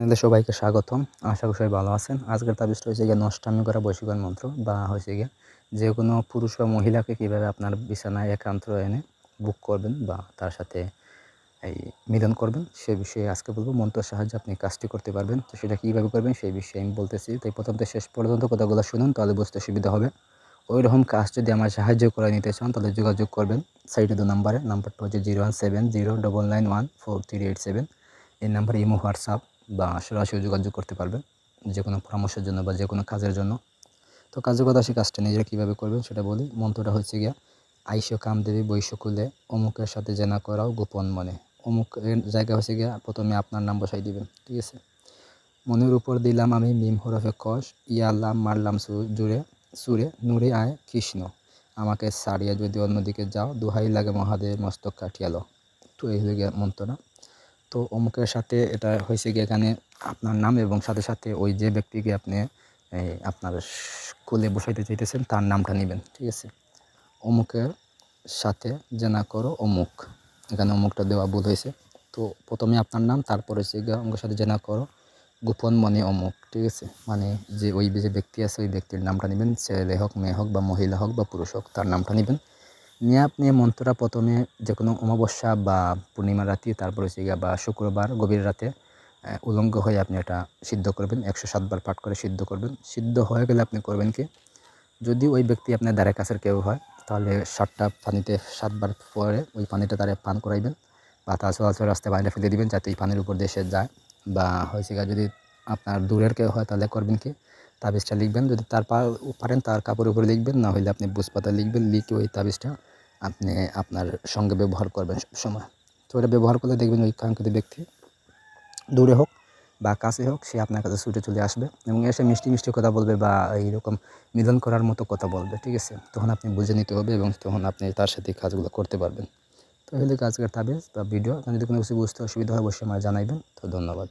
আপনাদের সবাইকে স্বাগতম। আশা করি সবাই ভালো আছেন। আজকের তাবিজটা হচ্ছে গিয়ে নষ্টামি করা বশীকরণ মন্ত্র, বা হচ্ছে গিয়ে যে কোনো পুরুষ বা মহিলাকে কীভাবে আপনার বিছানায় একান্ত এনে বুক করবেন বা তার সাথে এই মিলন করবেন, সে বিষয়ে আজকে বলবো। মন্ত্রের সাহায্যে আপনি কাজটি করতে পারবেন। তো সেটা কীভাবে করবেন সেই বিষয়ে আমি বলতেছি। তাই প্রথম থেকে শেষ পর্যন্ত কথাগুলো শুনুন, তাহলে বুঝতে সুবিধা হবে। ওই রকম কাজ যদি আমার সাহায্য করে নিতে চান তাহলে যোগাযোগ করবেন সাইডে নাম্বারটা হচ্ছে 017099143887। এই নাম্বারে ইমো, হোয়াটসঅ্যাপ বা সরাসরি যোগাযোগ করতে পারবেন যে কোনো পরামর্শের জন্য বা যে কোনো কাজের জন্য। তো কাজের কথা, সেই কাজটা নিজেরা কীভাবে করবেন সেটা বলি। মন্ত্রটা হচ্ছে গিয়া আইসো কামদেবী বৈশ্যকুলে অমুকের সাথে জেনা করাও গোপন মনে। অমুকের জায়গা হচ্ছে গিয়া প্রথমে আপনার নাম বসাই দিবেন, ঠিক আছে। মনের উপর দিলাম আমি মিম হরফে কষ, ইয়াল্লাম মারলাম জুড়ে সুরে নূরে আয় কৃষ্ণ, আমাকে সারিয়া যদি অন্যদিকে যাও, দোহাই লাগে মহাদেব মস্তক কাটিয়ালো। তো এই হয়ে গিয়া মন্ত্রটা। তো অমুকের সাথে এটা হয়েছে গিয়ে এখানে আপনার নাম এবং সাথে সাথে ওই যে ব্যক্তিকে আপনি আপনার কোলে বসাইতে চাইতেছেন তার নামটা নেবেন, ঠিক আছে। অমুকের সাথে জেনা করো অমুক, এখানে অমুকটা দেওয়া ভুল হয়েছে। তো প্রথমে আপনার নাম, তারপর হচ্ছে গিয়ে অমুকের সাথে জেনা করো গোপন মনে অমুক, ঠিক আছে। মানে যে ওই যে ব্যক্তি আছে ওই ব্যক্তির নামটা নেবেন, ছেলে হোক মেয়ে হোক বা মহিলা হোক বা পুরুষ হোক, তার নামটা নেবেন। নিয়ে আপনি মন্ত্রটা প্রথমে যে কোনো অমাবস্যা বা পূর্ণিমা রাতে, তারপর হচ্ছে গিয়া বা শুক্রবার গভীর রাতে উলঙ্গ হয়ে আপনি এটা সিদ্ধ করবেন। 107 বার পাঠ করে সিদ্ধ করবেন। সিদ্ধ হয়ে গেলে আপনি করবেন কি, যদি ওই ব্যক্তি আপনার দ্বারা কাছের কেউ হয় তাহলে 7টা পানিতে 7 বার পরে ওই পানিটা তারা পান করাইবেন বা তা চলাচল রাস্তায় বাইরে ফেলে দিবেন যাতে এই পানির উপর দিয়ে সে যায়। বা হয়েছে গিয়া যদি আপনার দূরের কেউ হয় তাহলে করবেন কি, তাবিজটা লিখবেন। যদি তার পারেন তার কাপড়ের উপরে লিখবেন, না হলে আপনি বুঝপাতা লিখবেন। লিখে ওই তাবিজটা আপনি আপনার সঙ্গে ব্যবহার করবেন সবসময়। তো এটা ব্যবহার করলে দেখবেন ওই কাঙ্ক্ষিত ব্যক্তি দূরে হোক বা কাছে হোক, সে আপনার কাছে ছুটে চলে আসবে এবং এসে মিষ্টি মিষ্টি কথা বলবে বা এইরকম মিলন করার মতো কথা বলবে, ঠিক আছে। তখন আপনি বুঝে নিতে হবে এবং তখন আপনি তার সাথে কাজগুলো করতে পারবেন। তো হলে আজকের তাবিজ বা ভিডিও, যদি কোনো কিছু বুঝতে অসুবিধা হয় অবশ্যই আমার জানাইবেন। তো ধন্যবাদ।